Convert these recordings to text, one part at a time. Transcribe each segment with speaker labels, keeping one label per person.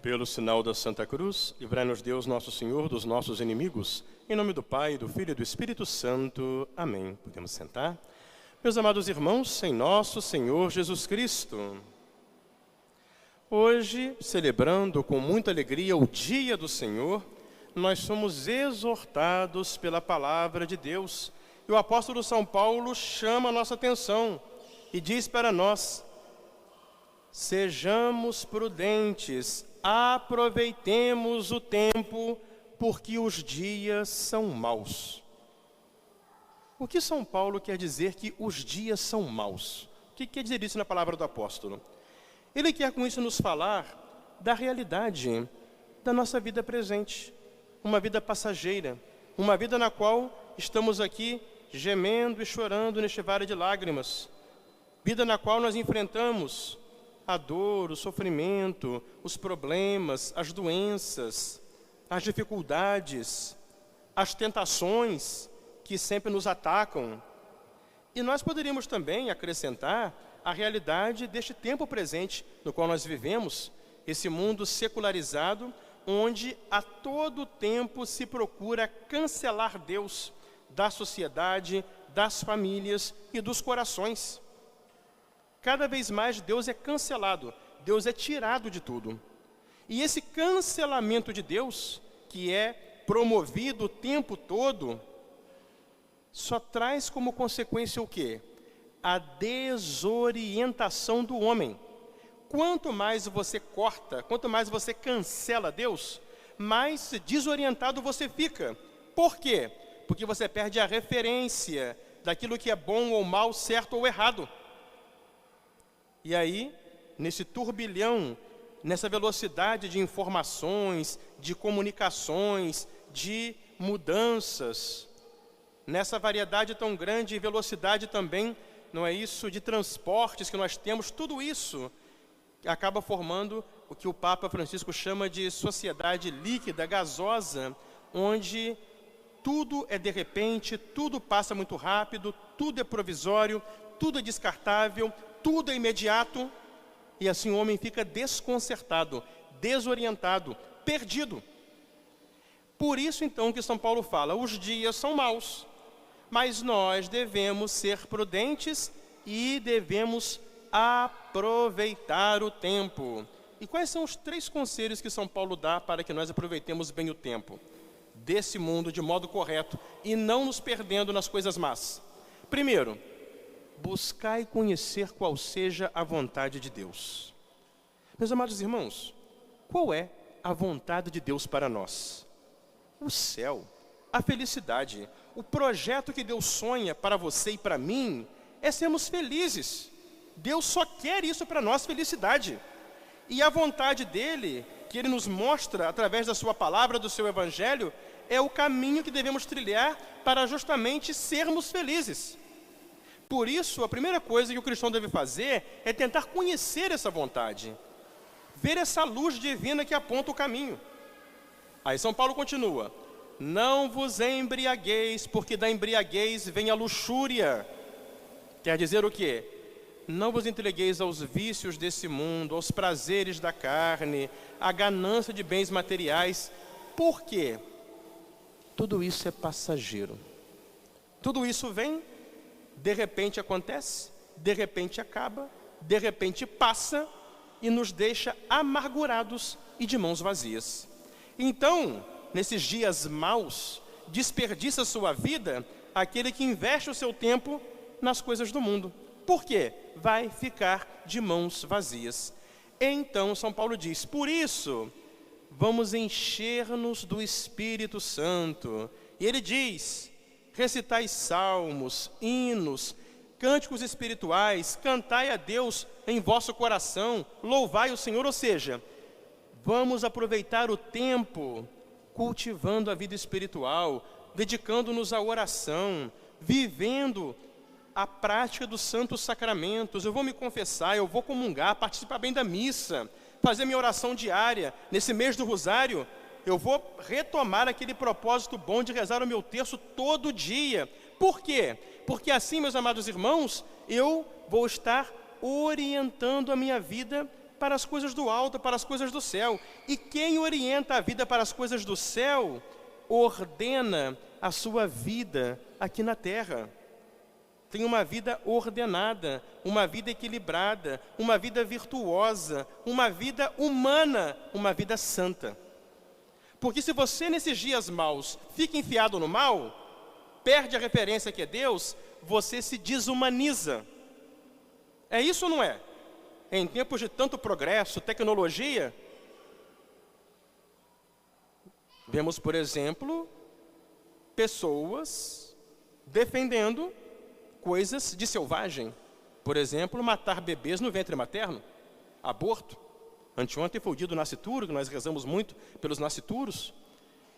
Speaker 1: Pelo sinal da Santa Cruz, livrai-nos Deus nosso Senhor dos nossos inimigos. Em nome do Pai, do Filho e do Espírito Santo. Amém. Podemos sentar? Meus amados irmãos, em nosso Senhor Jesus Cristo. Hoje, celebrando com muita alegria o Dia do Senhor, nós somos exortados pela palavra de Deus. E o apóstolo São Paulo chama a nossa atenção e diz para nós: sejamos prudentes, aproveitemos o tempo, porque os dias são maus. O que São Paulo quer dizer que os dias são maus? O que quer dizer isso na palavra do apóstolo? Ele quer com isso nos falar da realidade da nossa vida presente, uma vida passageira, uma vida na qual estamos aqui gemendo e chorando neste vale de lágrimas, vida na qual nós enfrentamos a dor, o sofrimento, os problemas, as doenças, as dificuldades, as tentações que sempre nos atacam. E nós poderíamos também acrescentar a realidade deste tempo presente no qual nós vivemos, esse mundo secularizado, onde a todo tempo se procura cancelar Deus da sociedade, das famílias e dos corações. Cada vez mais Deus é cancelado, Deus é tirado de tudo. E esse cancelamento de Deus, que é promovido o tempo todo, só traz como consequência o quê? A desorientação do homem. Quanto mais você corta, quanto mais você cancela Deus, mais desorientado você fica. Por quê? Porque você perde a referência daquilo que é bom ou mal, certo ou errado. E aí, nesse turbilhão, nessa velocidade de informações, de comunicações, de mudanças, nessa variedade tão grande e velocidade também, não é isso, de transportes que nós temos, tudo isso acaba formando o que o Papa Francisco chama de sociedade líquida, gasosa, onde tudo é de repente, tudo passa muito rápido, tudo é provisório, tudo é descartável, tudo é imediato, e assim o homem fica desconcertado, desorientado, perdido. Por isso então que São Paulo fala, os dias são maus, mas nós devemos ser prudentes e devemos aproveitar o tempo. E quais são os 3 conselhos que São Paulo dá para que nós aproveitemos bem o tempo desse mundo de modo correto e não nos perdendo nas coisas más? Primeiro, buscar e conhecer qual seja a vontade de Deus. Meus amados irmãos, qual é a vontade de Deus para nós? O céu, a felicidade, o projeto que Deus sonha para você e para mim é sermos felizes. Deus só quer isso para nós, felicidade. E a vontade dele, que ele nos mostra através da sua palavra, do seu evangelho, é o caminho que devemos trilhar para justamente sermos felizes. Por isso, a primeira coisa que o cristão deve fazer é tentar conhecer essa vontade, ver essa luz divina que aponta o caminho. Aí São Paulo continua, não vos embriagueis, porque da embriaguez vem a luxúria. Quer dizer o quê? Não vos entregueis aos vícios desse mundo, aos prazeres da carne, à ganância de bens materiais. Por quê? Tudo isso é passageiro. Tudo isso vem, de repente acontece, de repente acaba, de repente passa e nos deixa amargurados e de mãos vazias. Então, nesses dias maus, desperdiça sua vida aquele que investe o seu tempo nas coisas do mundo. Por quê? Vai ficar de mãos vazias. Então, São Paulo diz, por isso, vamos encher-nos do Espírito Santo. E ele diz, recitai salmos, hinos, cânticos espirituais, cantai a Deus em vosso coração, louvai o Senhor. Ou seja, vamos aproveitar o tempo cultivando a vida espiritual, dedicando-nos à oração, vivendo a prática dos santos sacramentos. Eu vou me confessar, eu vou comungar, participar bem da missa, fazer minha oração diária. Nesse mês do Rosário, eu vou retomar aquele propósito bom de rezar o meu terço todo dia. Por quê? Porque assim, meus amados irmãos, eu vou estar orientando a minha vida para as coisas do alto, para as coisas do céu. E quem orienta a vida para as coisas do céu, ordena a sua vida aqui na terra. Tem uma vida ordenada, uma vida equilibrada, uma vida virtuosa, uma vida humana, uma vida santa. Porque se você nesses dias maus fica enfiado no mal, perde a referência que é Deus, você se desumaniza. É isso ou não é? Em tempos de tanto progresso, tecnologia, vemos, por exemplo, pessoas defendendo coisas de selvagem. Por exemplo, matar bebês no ventre materno, aborto. Anteontem foi o dia do nascituro, que nós rezamos muito pelos nascituros.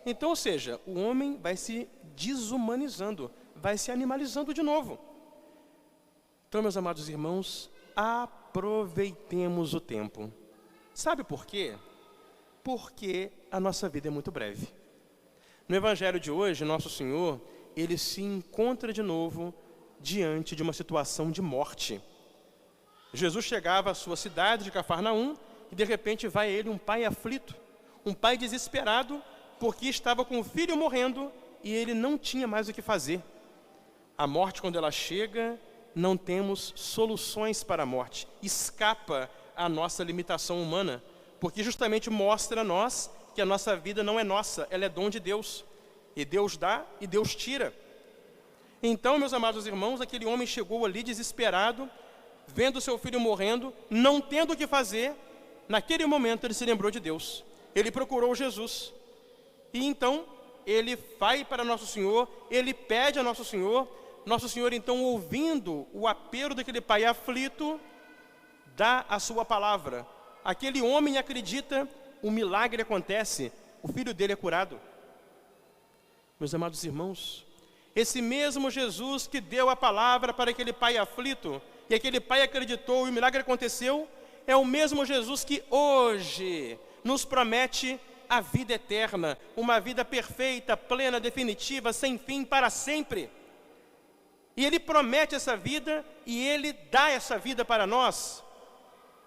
Speaker 1: Então, ou seja, o homem vai se desumanizando, vai se animalizando de novo. Então, meus amados irmãos, aproveitemos o tempo. Sabe por quê? Porque a nossa vida é muito breve. No Evangelho de hoje, Nosso Senhor, Ele se encontra de novo diante de uma situação de morte. Jesus chegava à sua cidade de Cafarnaum e de repente vai a ele um pai aflito, um pai desesperado porque estava com o filho morrendo e ele não tinha mais o que fazer. A morte, quando ela chega, não temos soluções para a morte, escapa à nossa limitação humana, porque justamente mostra a nós que a nossa vida não é nossa, ela é dom de Deus, e Deus dá e Deus tira. Então, meus amados irmãos, aquele homem chegou ali desesperado, vendo seu filho morrendo, não tendo o que fazer. Naquele momento ele se lembrou de Deus, ele procurou Jesus, e então ele vai para Nosso Senhor, ele pede a Nosso Senhor então, ouvindo o apelo daquele pai aflito, dá a sua palavra. Aquele homem acredita, o milagre acontece, o filho dele é curado. Meus amados irmãos, esse mesmo Jesus que deu a palavra para aquele pai aflito, e aquele pai acreditou e o milagre aconteceu, é o mesmo Jesus que hoje nos promete a vida eterna, uma vida perfeita, plena, definitiva, sem fim, para sempre. E Ele promete essa vida e Ele dá essa vida para nós.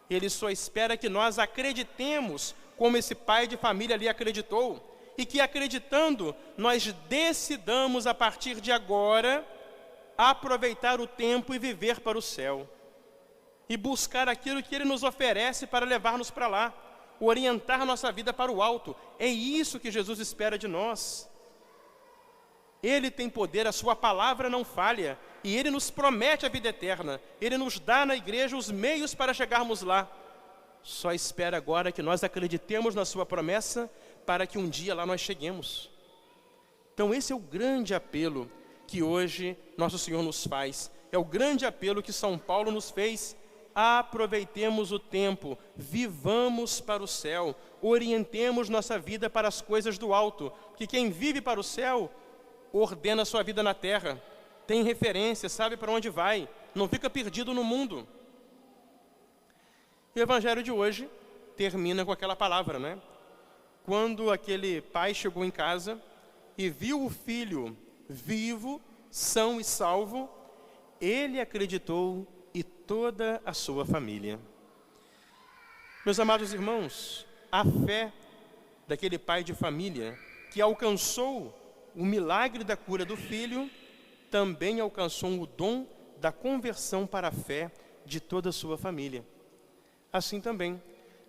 Speaker 1: Ele só espera que nós acreditemos como esse pai de família ali acreditou. E que acreditando, nós decidamos a partir de agora aproveitar o tempo e viver para o céu. E buscar aquilo que Ele nos oferece para levar-nos para lá. Orientar nossa vida para o alto. É isso que Jesus espera de nós. Ele tem poder, a sua palavra não falha. E Ele nos promete a vida eterna. Ele nos dá na igreja os meios para chegarmos lá. Só espera agora que nós acreditemos na sua promessa para que um dia lá nós cheguemos. Então esse é o grande apelo que hoje Nosso Senhor nos faz. É o grande apelo que São Paulo nos fez. Aproveitemos o tempo, vivamos para o céu, orientemos nossa vida para as coisas do alto. Porque quem vive para o céu, ordena a sua vida na terra, tem referência, sabe para onde vai, não fica perdido no mundo. E o Evangelho de hoje termina com aquela palavra, né? Quando aquele pai chegou em casa e viu o filho vivo, são e salvo, ele acreditou e toda a sua família. Meus amados irmãos, a fé daquele pai de família que alcançou o milagre da cura do filho, também alcançou o dom da conversão para a fé de toda a sua família. Assim também,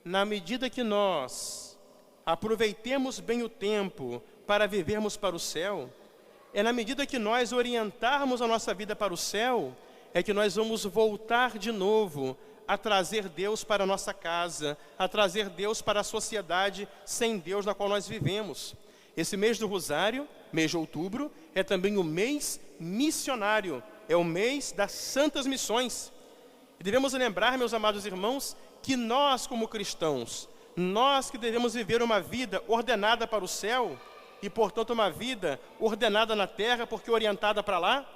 Speaker 1: na medida que nós aproveitemos bem o tempo para vivermos para o céu, é na medida que nós orientarmos a nossa vida para o céu, é que nós vamos voltar de novo a trazer Deus para a nossa casa, a trazer Deus para a sociedade sem Deus na qual nós vivemos. Esse mês do Rosário, mês de outubro, é também o mês missionário, é o mês das santas missões. E devemos lembrar, meus amados irmãos, que nós como cristãos, nós que devemos viver uma vida ordenada para o céu, e portanto uma vida ordenada na terra, porque orientada para lá,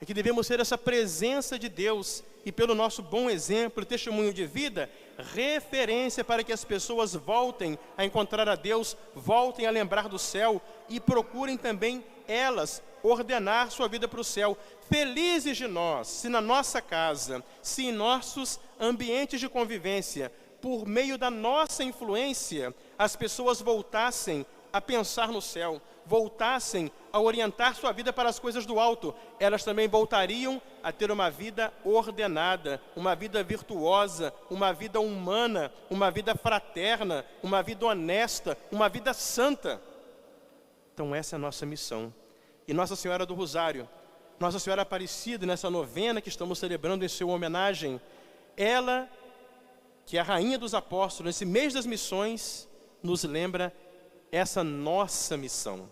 Speaker 1: é que devemos ser essa presença de Deus, e pelo nosso bom exemplo e testemunho de vida, referência para que as pessoas voltem a encontrar a Deus, voltem a lembrar do céu, e procurem também elas ordenar sua vida para o céu. Felizes de nós, se na nossa casa, se em nossos ambientes de convivência, por meio da nossa influência, as pessoas voltassem a pensar no céu, voltassem a orientar sua vida para as coisas do alto, elas também voltariam a ter uma vida ordenada, uma vida virtuosa, uma vida humana, uma vida fraterna, uma vida honesta, uma vida santa. Então essa é a nossa missão. E Nossa Senhora do Rosário, Nossa Senhora Aparecida, nessa novena que estamos celebrando em sua homenagem, ela, que é a Rainha dos Apóstolos, nesse mês das missões, nos lembra essa nossa missão.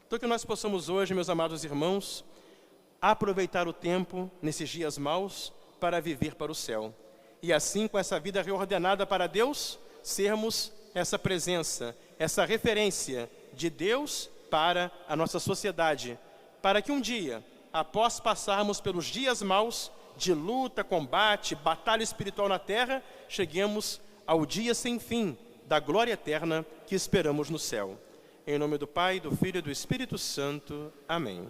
Speaker 1: Então que nós possamos hoje, meus amados irmãos, aproveitar o tempo, nesses dias maus, para viver para o céu. E assim, com essa vida reordenada para Deus, sermos essa presença, essa referência de Deus para a nossa sociedade, para que um dia, após passarmos pelos dias maus, de luta, combate, batalha espiritual na terra, cheguemos ao dia sem fim da glória eterna que esperamos no céu. Em nome do Pai, do Filho e do Espírito Santo. Amém.